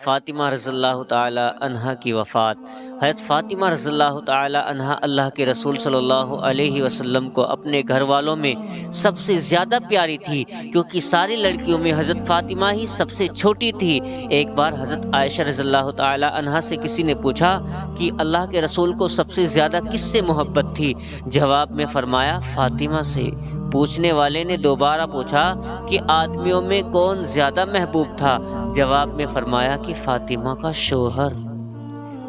فاطمہ رضی اللہ تعالی عنہا کی وفات۔ حضرت فاطمہ رضی اللہ تعالی عنہا اللہ کے رسول صلی اللہ علیہ وسلم کو اپنے گھر والوں میں سب سے زیادہ پیاری تھی، کیونکہ ساری لڑکیوں میں حضرت فاطمہ ہی سب سے چھوٹی تھی۔ ایک بار حضرت عائشہ رضی اللہ تعالی عنہا سے کسی نے پوچھا کہ اللہ کے رسول کو سب سے زیادہ کس سے محبت تھی؟ جواب میں فرمایا فاطمہ سے۔ پوچھنے والے نے دوبارہ پوچھا کہ آدمیوں میں کون زیادہ محبوب تھا؟ جواب میں فرمایا کہ فاطمہ کا شوہر۔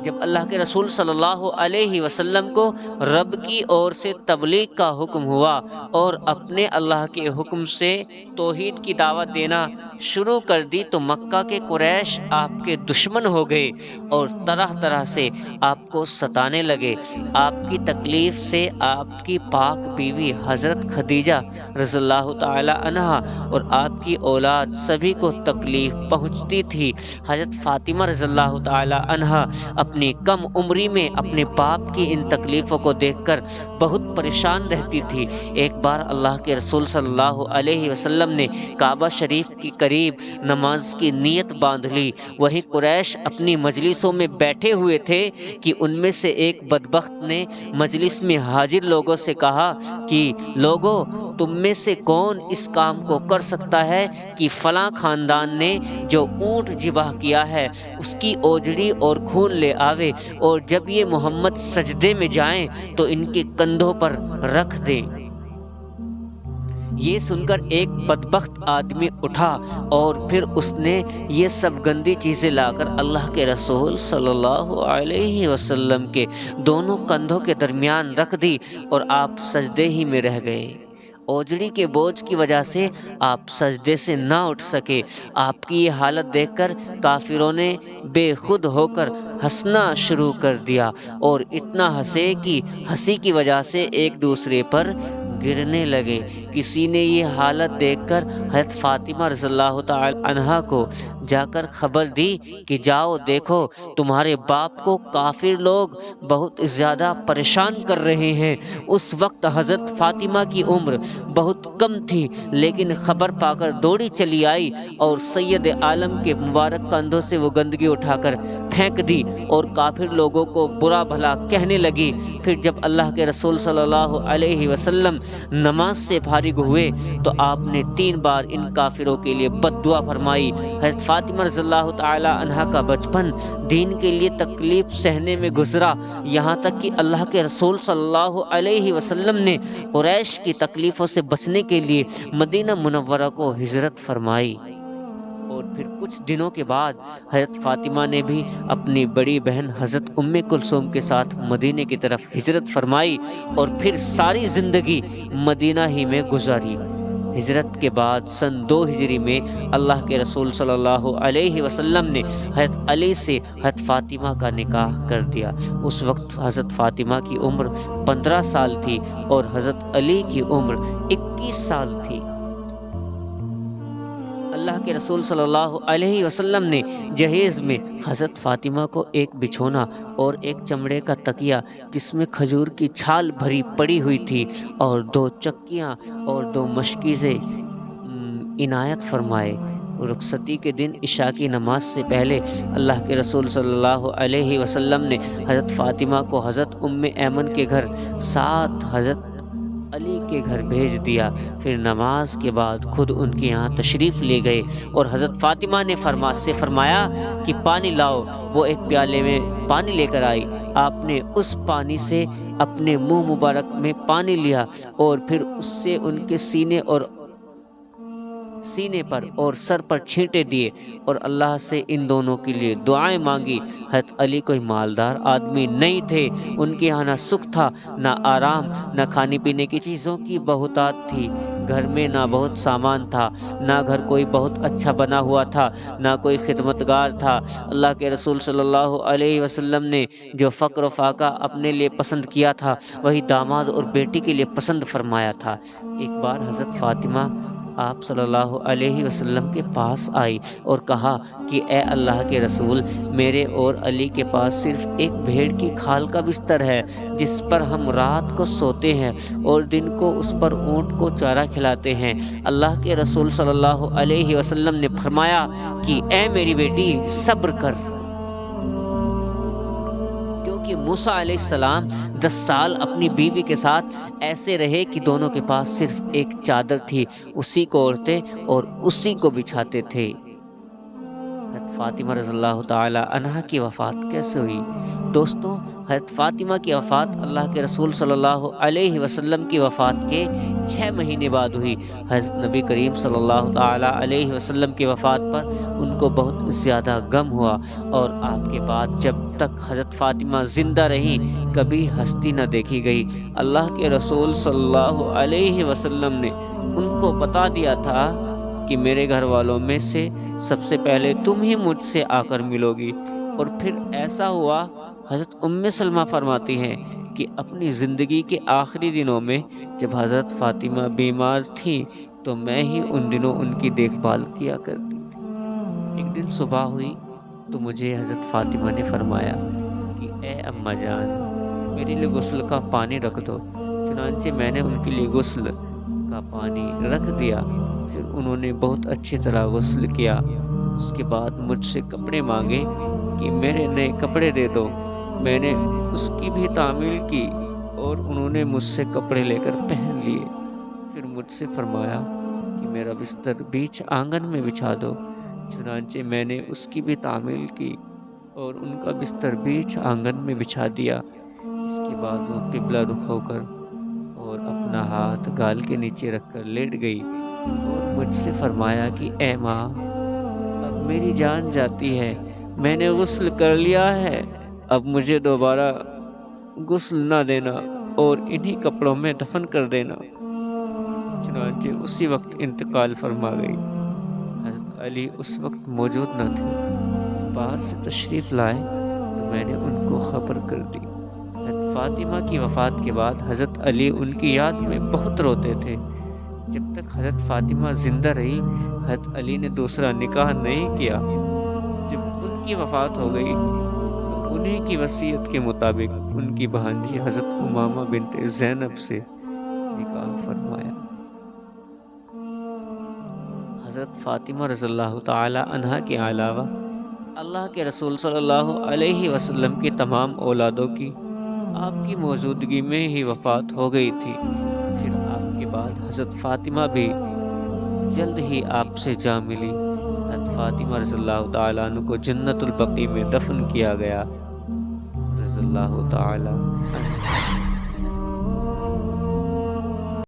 جب اللہ کے رسول صلی اللہ علیہ وسلم کو رب کی اور سے تبلیغ کا حکم ہوا اور اپنے اللہ کے حکم سے توحید کی دعوت دینا شروع کر دی تو مکہ کے قریش آپ کے دشمن ہو گئے اور طرح طرح سے آپ کو ستانے لگے۔ آپ کی تکلیف سے آپ کی پاک بیوی حضرت خدیجہ رضی اللہ تعالی عنہا اور آپ کی اولاد سبھی کو تکلیف پہنچتی تھی۔ حضرت فاطمہ رضی اللہ تعالی عنہا اپنی کم عمری میں اپنے باپ کی ان تکلیفوں کو دیکھ کر بہت پریشان رہتی تھی۔ ایک بار اللہ کے رسول صلی اللہ علیہ وسلم نے کعبہ شریف کے قریب نماز کی نیت باندھ لی۔ وہیں قریش اپنی مجلسوں میں بیٹھے ہوئے تھے کہ ان میں سے ایک بدبخت نے مجلس میں حاضر لوگوں سے کہا کہ لوگو، تم میں سے کون اس کام کو کر سکتا ہے کہ فلاں خاندان نے جو اونٹ ذبح کیا ہے اس کی اوجڑی اور خون لے آوے، اور جب یہ محمد سجدے میں جائیں تو ان کے کندھوں پر رکھ دیں۔ یہ سن کر ایک بدبخت آدمی اٹھا اور پھر اس نے یہ سب گندی چیزیں لا کر اللہ کے رسول صلی اللہ علیہ وسلم کے دونوں کندھوں کے درمیان رکھ دی اور آپ سجدے ہی میں رہ گئے۔ اوجڑی کے بوجھ کی وجہ سے آپ سجدے سے نہ اٹھ سکے۔ آپ کی یہ حالت دیکھ کر کافروں نے بے خود ہو کر ہنسنا شروع کر دیا اور اتنا ہنسے کہ ہنسی کی وجہ سے ایک دوسرے پر گرنے لگے۔ کسی نے یہ حالت دیکھ کر حضرت فاطمہ رضی اللہ تعالی عنہا کو جا کر خبر دی کہ جاؤ دیکھو، تمہارے باپ کو کافر لوگ بہت زیادہ پریشان کر رہے ہیں۔ اس وقت حضرت فاطمہ کی عمر بہت کم تھی، لیکن خبر پا کر دوڑی چلی آئی اور سید عالم کے مبارک کندھوں سے وہ گندگی اٹھا کر پھینک دی اور کافر لوگوں کو برا بھلا کہنے لگی۔ پھر جب اللہ کے رسول صلی اللہ علیہ وسلم نماز سے فارغ ہوئے تو آپ نے 3 بار ان کافروں کے لیے بد دعا فرمائی۔ حضرت فاطمہ رضی اللہ تعالی عنہا کا بچپن دین کے لیے تکلیف سہنے میں گزرا، یہاں تک کہ اللہ کے رسول صلی اللہ علیہ وسلم نے قریش کی تکلیفوں سے بچنے کے لیے مدینہ منورہ کو ہجرت فرمائی۔ اور پھر کچھ دنوں کے بعد حضرت فاطمہ نے بھی اپنی بڑی بہن حضرت ام کلثوم کے ساتھ مدینے کی طرف ہجرت فرمائی اور پھر ساری زندگی مدینہ ہی میں گزاری۔ ہجرت کے بعد سن 2 ہجری میں اللہ کے رسول صلی اللہ علیہ وسلم نے حضرت علی سے حضرت فاطمہ کا نکاح کر دیا۔ اس وقت حضرت فاطمہ کی عمر 15 سال تھی اور حضرت علی کی عمر 21 سال تھی۔ اللہ کے رسول صلی اللہ علیہ وسلم نے جہیز میں حضرت فاطمہ کو ایک بچھونا اور ایک چمڑے کا تکیہ جس میں کھجور کی چھال بھری پڑی ہوئی تھی اور 2 چکیاں اور 2 مشکیزیں عنایت فرمائے۔ رخصتی کے دن عشاء کی نماز سے پہلے اللہ کے رسول صلی اللہ علیہ وسلم نے حضرت فاطمہ کو حضرت ام ایمن کے گھر ساتھ حضرت علی کے گھر بھیج دیا۔ پھر نماز کے بعد خود ان کے یہاں تشریف لے گئے اور حضرت فاطمہ نے فرمایا کہ پانی لاؤ۔ وہ ایک پیالے میں پانی لے کر آئی۔ آپ نے اس پانی سے اپنے منہ مبارک میں پانی لیا اور پھر اس سے ان کے سینے پر اور سر پر چھینٹے دیے اور اللہ سے ان دونوں کے لیے دعائیں مانگی۔ حضرت علی کوئی مالدار آدمی نہیں تھے، ان کے یہاں نہ سکھ تھا نہ آرام، نہ کھانے پینے کی چیزوں کی بہتات تھی، گھر میں نہ بہت سامان تھا، نہ گھر کوئی بہت اچھا بنا ہوا تھا، نہ کوئی خدمتگار تھا۔ اللہ کے رسول صلی اللہ علیہ وسلم نے جو فقر و فاقہ اپنے لیے پسند کیا تھا وہی داماد اور بیٹی کے لیے پسند فرمایا تھا۔ ایک بار حضرت فاطمہ آپ صلی اللہ علیہ وسلم کے پاس آئی اور کہا کہ اے اللہ کے رسول، میرے اور علی کے پاس صرف ایک بھیڑ کی کھال کا بستر ہے جس پر ہم رات کو سوتے ہیں اور دن کو اس پر اونٹ کو چارہ کھلاتے ہیں۔ اللہ کے رسول صلی اللہ علیہ وسلم نے فرمایا کہ اے میری بیٹی، صبر کر، کیونکہ موسیٰ علیہ السلام 10 سال اپنی بیوی کے ساتھ ایسے رہے کہ دونوں کے پاس صرف ایک چادر تھی، اسی کو اوڑھتے اور اسی کو بچھاتے تھے۔ حضرت فاطمہ رضی اللہ تعالی عنہا کی وفات کیسے ہوئی؟ دوستوں، حضرت فاطمہ کی وفات اللہ کے رسول صلی اللہ علیہ وسلم کی وفات کے 6 مہینے بعد ہوئی۔ حضرت نبی کریم صلی اللہ تعالی علیہ وسلم کی وفات پر ان کو بہت زیادہ غم ہوا، اور آپ کے بعد جب تک حضرت فاطمہ زندہ رہی کبھی ہستی نہ دیکھی گئی۔ اللہ کے رسول صلی اللہ علیہ وسلم نے ان کو بتا دیا تھا کہ میرے گھر والوں میں سے سب سے پہلے تم ہی مجھ سے آ کر ملو گی، اور پھر ایسا ہوا۔ حضرت سلمہ فرماتی ہیں کہ اپنی زندگی کے آخری دنوں میں جب حضرت فاطمہ بیمار تھیں تو میں ہی ان دنوں ان کی دیکھ بھال کیا کرتی تھی۔ ایک دن صبح ہوئی تو مجھے حضرت فاطمہ نے فرمایا کہ اے اماں جان، میرے لیے غسل کا پانی رکھ دو۔ چنانچہ میں نے ان کے لیے غسل کا پانی رکھ دیا، پھر انہوں نے بہت اچھی طرح غسل کیا۔ اس کے بعد مجھ سے کپڑے مانگے کہ میرے نئے کپڑے دے دو۔ میں نے اس کی بھی تعمیل کی اور انہوں نے مجھ سے کپڑے لے کر پہن لیے۔ پھر مجھ سے فرمایا کہ میرا بستر بیچ آنگن میں بچھا دو۔ چنانچہ میں نے اس کی بھی تعمیل کی اور ان کا بستر بیچ آنگن میں بچھا دیا۔ اس کے بعد وہ قبلہ رخ ہو کر اور اپنا ہاتھ گال کے نیچے رکھ کر لیٹ گئی اور مجھ سے فرمایا کہ اے ماں، اب میری جان جاتی ہے، میں نے غسل کر لیا ہے، اب مجھے دوبارہ غسل نہ دینا اور انہی کپڑوں میں دفن کر دینا۔ چنانچہ اسی وقت انتقال فرما گئی۔ حضرت علی اس وقت موجود نہ تھے، باہر سے تشریف لائے تو میں نے ان کو خبر کر دی۔ حضرت فاطمہ کی وفات کے بعد حضرت علی ان کی یاد میں بہت روتے تھے۔ جب تک حضرت فاطمہ زندہ رہی حضرت علی نے دوسرا نکاح نہیں کیا۔ جب ان کی وفات ہو گئی تو انہیں کی وصیت کے مطابق ان کی بھانجی حضرت امامہ بنت زینب سے نکاح فرمایا۔ حضرت فاطمہ رضی اللہ تعالی عنہا کے علاوہ اللہ کے رسول صلی اللہ علیہ وسلم کی تمام اولادوں کی آپ کی موجودگی میں ہی وفات ہو گئی تھی۔ پھر آپ کے بعد حضرت فاطمہ بھی جلد ہی آپ سے جا ملی۔ حضرت فاطمہ رضی اللہ تعالیٰ عنہ کو جنت البقیع میں دفن کیا گیا۔ رضی اللہ تعالیٰ عنہ۔